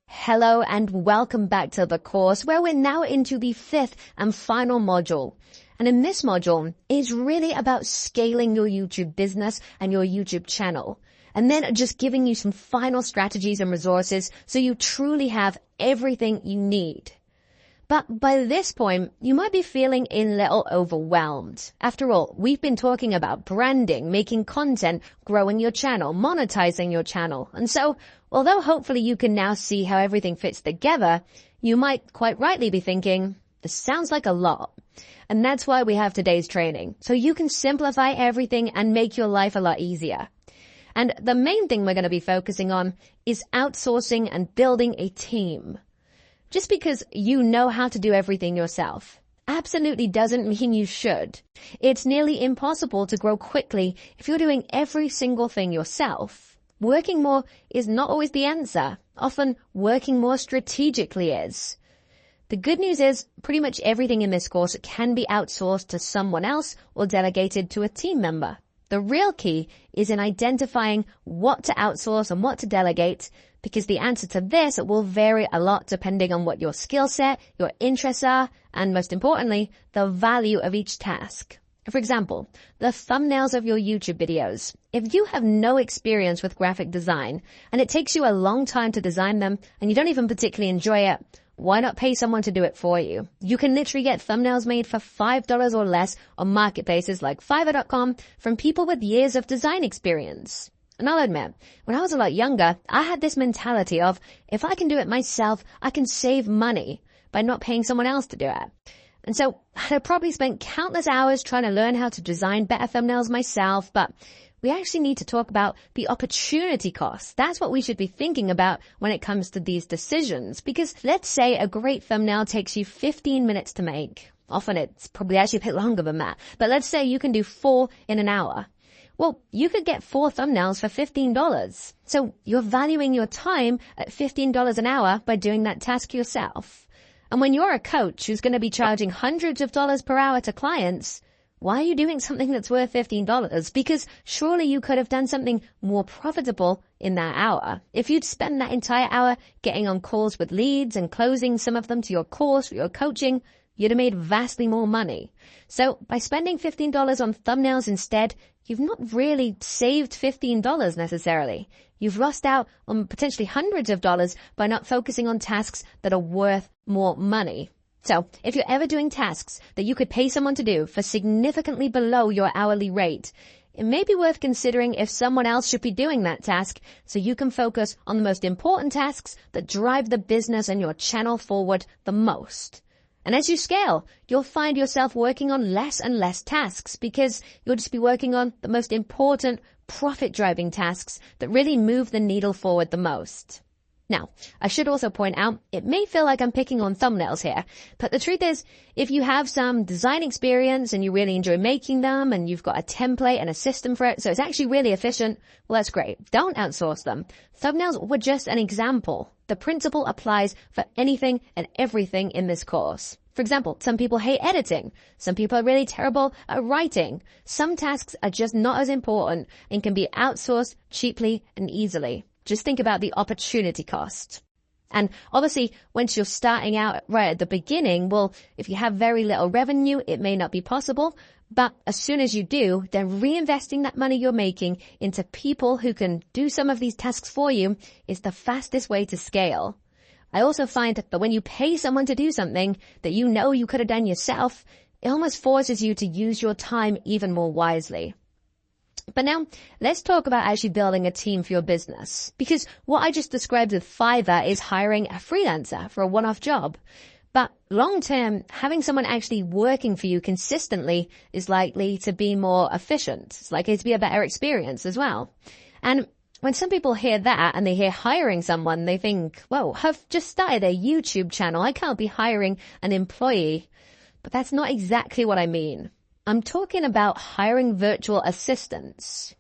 Hello and welcome back to the course where we're now into the fifth and final module. And in this module, it's really about scaling your YouTube business and your YouTube channel. And then just giving you some final strategies and resources so you truly have everything you need. But by this point, you might be feeling a little overwhelmed. After all, we've been talking about branding, making content, growing your channel, monetizing your channel. And so, although hopefully you can now see how everything fits together, you might quite rightly be thinking, this sounds like a lot. And that's why we have today's training, so you can simplify everything and make your life a lot easier. And the main thing we're going to be focusing on is outsourcing and building a team. Just because you know how to do everything yourself absolutely doesn't mean you should. It's nearly impossible to grow quickly if you're doing every single thing yourself. Working more is not always the answer. Often working more strategically is. The good news is pretty much everything in this course can be outsourced to someone else or delegated to a team member. The real key is in identifying what to outsource and what to delegate, because the answer to this will vary a lot depending on what your skill set, your interests are, and most importantly, the value of each task. For example, the thumbnails of your YouTube videos. If you have no experience with graphic design and it takes you a long time to design them and you don't even particularly enjoy it, why not pay someone to do it for you? You can literally get thumbnails made for $5 or less on marketplaces like Fiverr.com from people with years of design experience. And I'll admit, when I was a lot younger, I had this mentality of, if I can do it myself, I can save money by not paying someone else to do it. And so I'd probably spent countless hours trying to learn how to design better thumbnails myself, but we actually need to talk about the opportunity cost. That's what we should be thinking about when it comes to these decisions. Because let's say a great thumbnail takes you 15 minutes to make. Often it's probably actually a bit longer than that. But let's say you can do 4 in an hour. Well, you could get 4 thumbnails for $15. So you're valuing your time at $15 an hour by doing that task yourself. And when you're a coach who's going to be charging hundreds of dollars per hour to clients, why are you doing something that's worth $15? Because surely you could have done something more profitable in that hour. If you'd spend that entire hour getting on calls with leads and closing some of them to your course or your coaching, you'd have made vastly more money. So by spending $15 on thumbnails instead, you've not really saved $15 necessarily. You've lost out on potentially hundreds of dollars by not focusing on tasks that are worth more money. So if you're ever doing tasks that you could pay someone to do for significantly below your hourly rate, it may be worth considering if someone else should be doing that task so you can focus on the most important tasks that drive the business and your channel forward the most. And as you scale, you'll find yourself working on less and less tasks because you'll just be working on the most important profit-driving tasks that really move the needle forward the most. Now, I should also point out, it may feel like I'm picking on thumbnails here, but the truth is, if you have some design experience and you really enjoy making them and you've got a template and a system for it, so it's actually really efficient, well, that's great. Don't outsource them. Thumbnails were just an example. The principle applies for anything and everything in this course. For example, some people hate editing. Some people are really terrible at writing. Some tasks are just not as important and can be outsourced cheaply and easily. Just think about the opportunity cost. And obviously, once you're starting out right at the beginning, well, if you have very little revenue, it may not be possible. But as soon as you do, then reinvesting that money you're making into people who can do some of these tasks for you is the fastest way to scale. I also find that when you pay someone to do something that you know you could have done yourself, it almost forces you to use your time even more wisely. But now, let's talk about actually building a team for your business. Because what I just described with Fiverr is hiring a freelancer for a one-off job. But long-term, having someone actually working for you consistently is likely to be more efficient. It's likely to be a better experience as well. And when some people hear that and they hear hiring someone, they think, whoa, I've just started a YouTube channel. I can't be hiring an employee. But that's not exactly what I mean. I'm talking about hiring virtual assistants.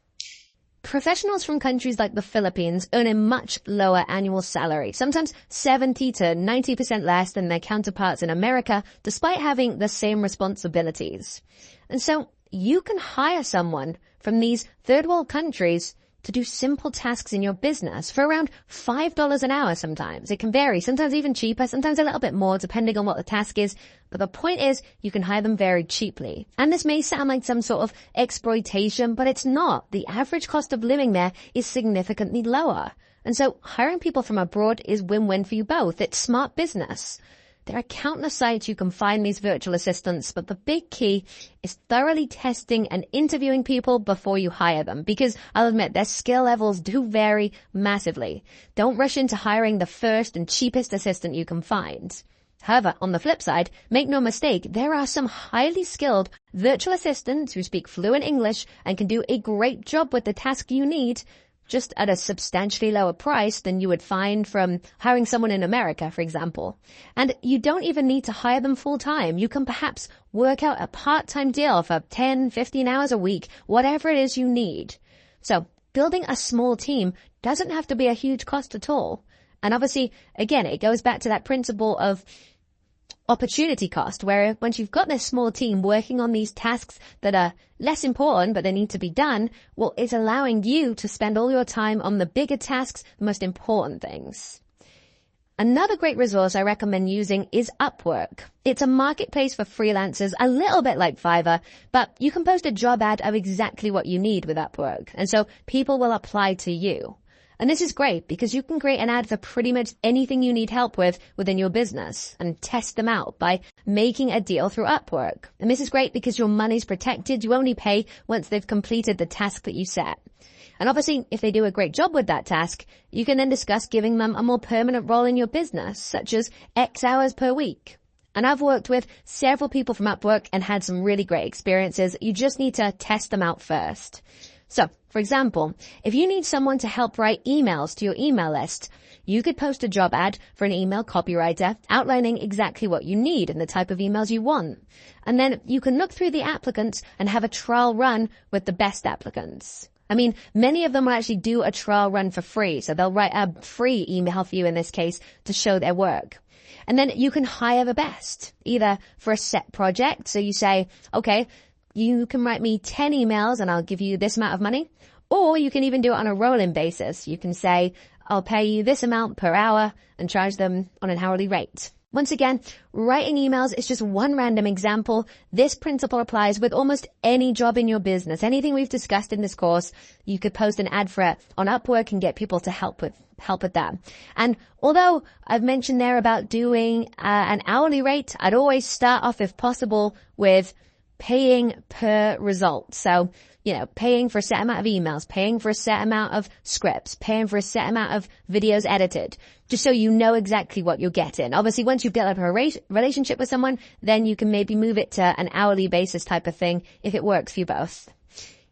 Professionals from countries like the Philippines earn a much lower annual salary, sometimes 70 to 90% less than their counterparts in America, despite having the same responsibilities. And so you can hire someone from these third world countries to do simple tasks in your business for around $5 an hour sometimes. It can vary, sometimes even cheaper, sometimes a little bit more depending on what the task is. But the point is you can hire them very cheaply. And this may sound like some sort of exploitation, but it's not. The average cost of living there is significantly lower. And so hiring people from abroad is win-win for you both. It's smart business. There are countless sites you can find these virtual assistants, but the big key is thoroughly testing and interviewing people before you hire them, because I'll admit their skill levels do vary massively. Don't rush into hiring the first and cheapest assistant you can find. However, on the flip side, make no mistake, there are some highly skilled virtual assistants who speak fluent English and can do a great job with the task you need, just at a substantially lower price than you would find from hiring someone in America, for example. And you don't even need to hire them full time. You can perhaps work out a part-time deal for 10, 15 hours a week, whatever it is you need. So building a small team doesn't have to be a huge cost at all. And obviously, again, it goes back to that principle of opportunity cost, where once you've got this small team working on these tasks that are less important, but they need to be done, well, it's allowing you to spend all your time on the bigger tasks, the most important things. Another great resource I recommend using is Upwork. It's a marketplace for freelancers, a little bit like Fiverr, but you can post a job ad of exactly what you need with Upwork. And so people will apply to you. And this is great because you can create an ad for pretty much anything you need help with within your business and test them out by making a deal through Upwork. And this is great because your money's protected. You only pay once they've completed the task that you set. And obviously, if they do a great job with that task, you can then discuss giving them a more permanent role in your business, such as X hours per week. And I've worked with several people from Upwork and had some really great experiences. You just need to test them out first. So, for example, if you need someone to help write emails to your email list, you could post a job ad for an email copywriter outlining exactly what you need and the type of emails you want. And then you can look through the applicants and have a trial run with the best applicants. I mean, many of them will actually do a trial run for free, so they'll write a free email for you in this case to show their work. And then you can hire the best, either for a set project. So you say, okay, you can write me 10 emails and I'll give you this amount of money. Or you can even do it on a rolling basis. You can say, I'll pay you this amount per hour and charge them on an hourly rate. Once again, writing emails is just one random example. This principle applies with almost any job in your business. Anything we've discussed in this course, you could post an ad for it on Upwork and get people to help with that. And although I've mentioned there about doing an hourly rate, I'd always start off, if possible, with paying per result. So, paying for a set amount of emails, paying for a set amount of scripts, paying for a set amount of videos edited, just so you know exactly what you're getting. Obviously, once you've developed a relationship with someone, then you can maybe move it to an hourly basis type of thing if it works for you both.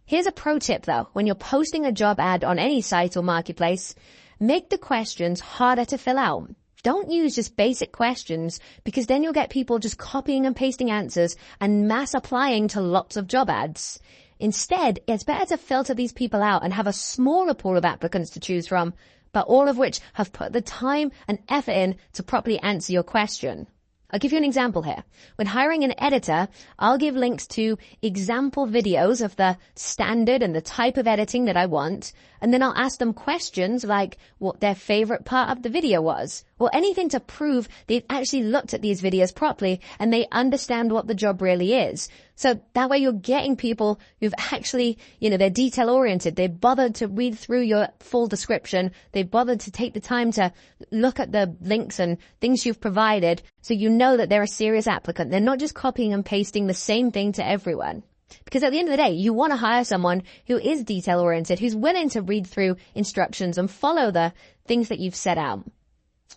Here's a pro tip though. When you're posting a job ad on any site or marketplace, make the questions harder to fill out. Don't use just basic questions, because then you'll get people just copying and pasting answers and mass applying to lots of job ads. Instead, it's better to filter these people out and have a smaller pool of applicants to choose from, but all of which have put the time and effort in to properly answer your question. I'll give you an example here. When hiring an editor, I'll give links to example videos of the standard and the type of editing that I want, and then I'll ask them questions like what their favorite part of the video was, or anything to prove they've actually looked at these videos properly and they understand what the job really is. So that way you're getting people who've actually, they're detail oriented. They've bothered to read through your full description. They've bothered to take the time to look at the links and things you've provided, so you know that they're a serious applicant. They're not just copying and pasting the same thing to everyone. Because at the end of the day, you want to hire someone who is detail oriented, who's willing to read through instructions and follow the things that you've set out.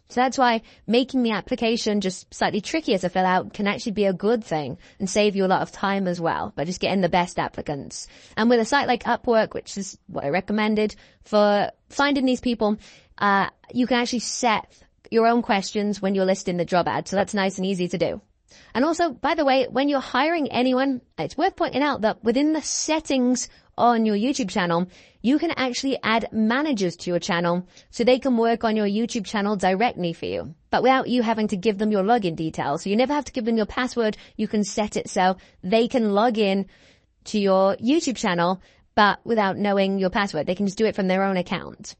So that's why making the application just slightly trickier to fill out can actually be a good thing and save you a lot of time as well by just getting the best applicants. And with a site like Upwork, which is what I recommended for finding these people, you can actually set your own questions when you're listing the job ad. So that's nice and easy to do. And also, by the way, when you're hiring anyone, it's worth pointing out that within the settings on your YouTube channel, you can actually add managers to your channel so they can work on your YouTube channel directly for you, but without you having to give them your login details. So you never have to give them your password. You can set it so they can log in to your YouTube channel but without knowing your password. They can just do it from their own account.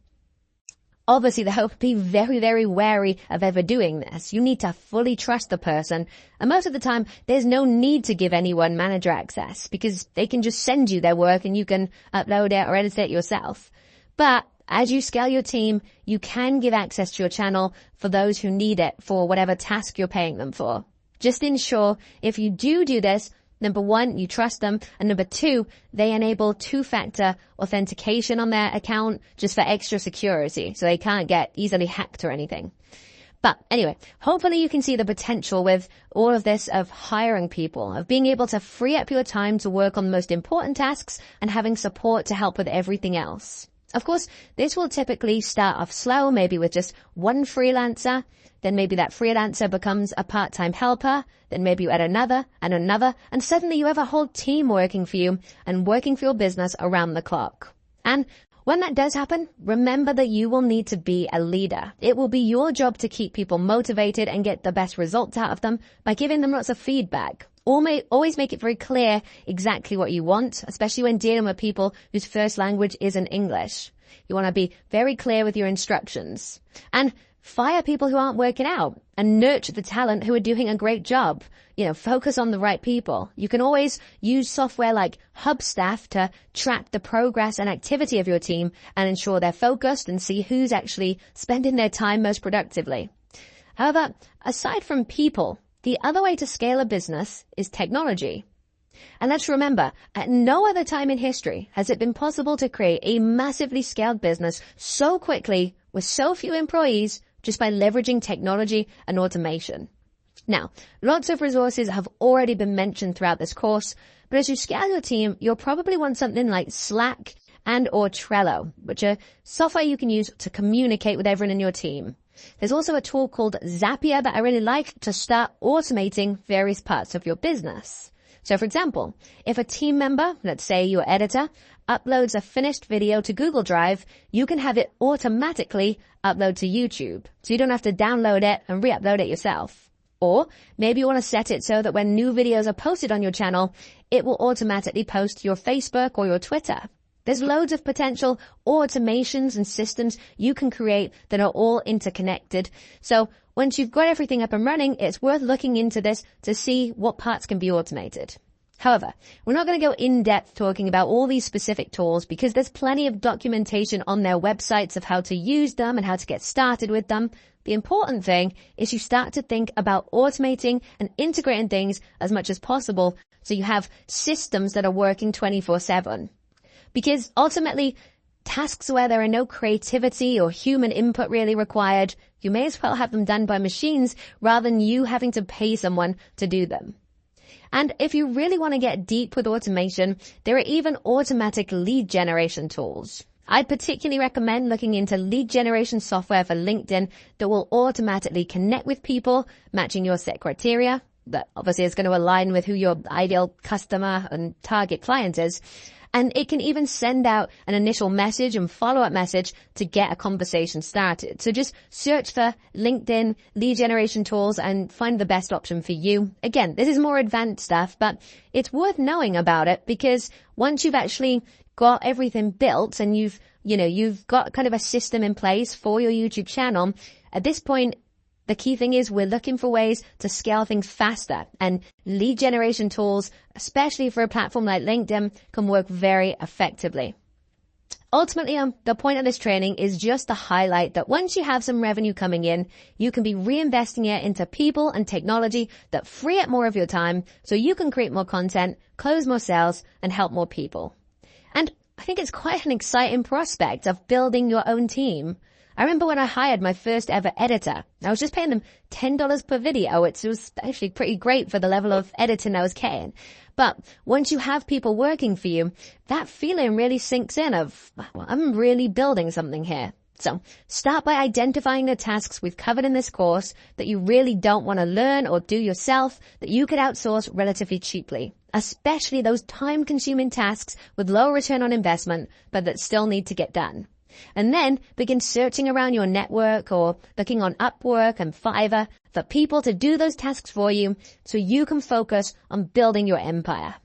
Obviously, though, be very, very wary of ever doing this. You need to fully trust the person. And most of the time, there's no need to give anyone manager access because they can just send you their work and you can upload it or edit it yourself. But as you scale your team, you can give access to your channel for those who need it for whatever task you're paying them for. Just ensure if you do this, number one, you trust them. And number two, they enable two-factor authentication on their account just for extra security so they can't get easily hacked or anything. But anyway, hopefully you can see the potential with all of this of hiring people, of being able to free up your time to work on the most important tasks and having support to help with everything else. Of course, this will typically start off slow, maybe with just one freelancer. Then maybe that freelancer becomes a part-time helper. Then maybe you add another and another. And suddenly you have a whole team working for you and working for your business around the clock. And when that does happen, remember that you will need to be a leader. It will be your job to keep people motivated and get the best results out of them by giving them lots of feedback. Always make it very clear exactly what you want, especially when dealing with people whose first language isn't English. You want to be very clear with your instructions. And fire people who aren't working out and nurture the talent who are doing a great job. Focus on the right people. You can always use software like Hubstaff to track the progress and activity of your team and ensure they're focused and see who's actually spending their time most productively. However, aside from people, the other way to scale a business is technology. And let's remember, at no other time in history has it been possible to create a massively scaled business so quickly with so few employees just by leveraging technology and automation. Now, lots of resources have already been mentioned throughout this course, but as you scale your team, you'll probably want something like Slack and or Trello, which are software you can use to communicate with everyone in your team. There's also a tool called Zapier that I really like to start automating various parts of your business. So for example, if a team member, let's say your editor, uploads a finished video to Google Drive, you can have it automatically upload to YouTube. So you don't have to download it and re-upload it yourself. Or maybe you want to set it so that when new videos are posted on your channel, it will automatically post to your Facebook or your Twitter. There's loads of potential automations and systems you can create that are all interconnected. So once you've got everything up and running, it's worth looking into this to see what parts can be automated. However, we're not going to go in depth talking about all these specific tools because there's plenty of documentation on their websites of how to use them and how to get started with them. The important thing is you start to think about automating and integrating things as much as possible so you have systems that are working 24/7. Because ultimately, tasks where there are no creativity or human input really required, you may as well have them done by machines rather than you having to pay someone to do them. And if you really want to get deep with automation, there are even automatic lead generation tools. I'd particularly recommend looking into lead generation software for LinkedIn that will automatically connect with people, matching your set criteria. That obviously is going to align with who your ideal customer and target client is. And it can even send out an initial message and follow-up message to get a conversation started. So just search for LinkedIn lead generation tools and find the best option for you. Again, this is more advanced stuff, but it's worth knowing about it because once you've actually got everything built and you've got kind of a system in place for your YouTube channel, at this point, the key thing is we're looking for ways to scale things faster, and lead generation tools, especially for a platform like LinkedIn, can work very effectively. Ultimately, the point of this training is just to highlight that once you have some revenue coming in, you can be reinvesting it into people and technology that free up more of your time so you can create more content, close more sales, and help more people. And I think it's quite an exciting prospect of building your own team. I remember when I hired my first ever editor, I was just paying them $10 per video, which was actually pretty great for the level of editing I was getting. But once you have people working for you, that feeling really sinks in of, well, I'm really building something here. So start by identifying the tasks we've covered in this course that you really don't want to learn or do yourself that you could outsource relatively cheaply, especially those time-consuming tasks with low return on investment, but that still need to get done. And then begin searching around your network or looking on Upwork and Fiverr for people to do those tasks for you so you can focus on building your empire.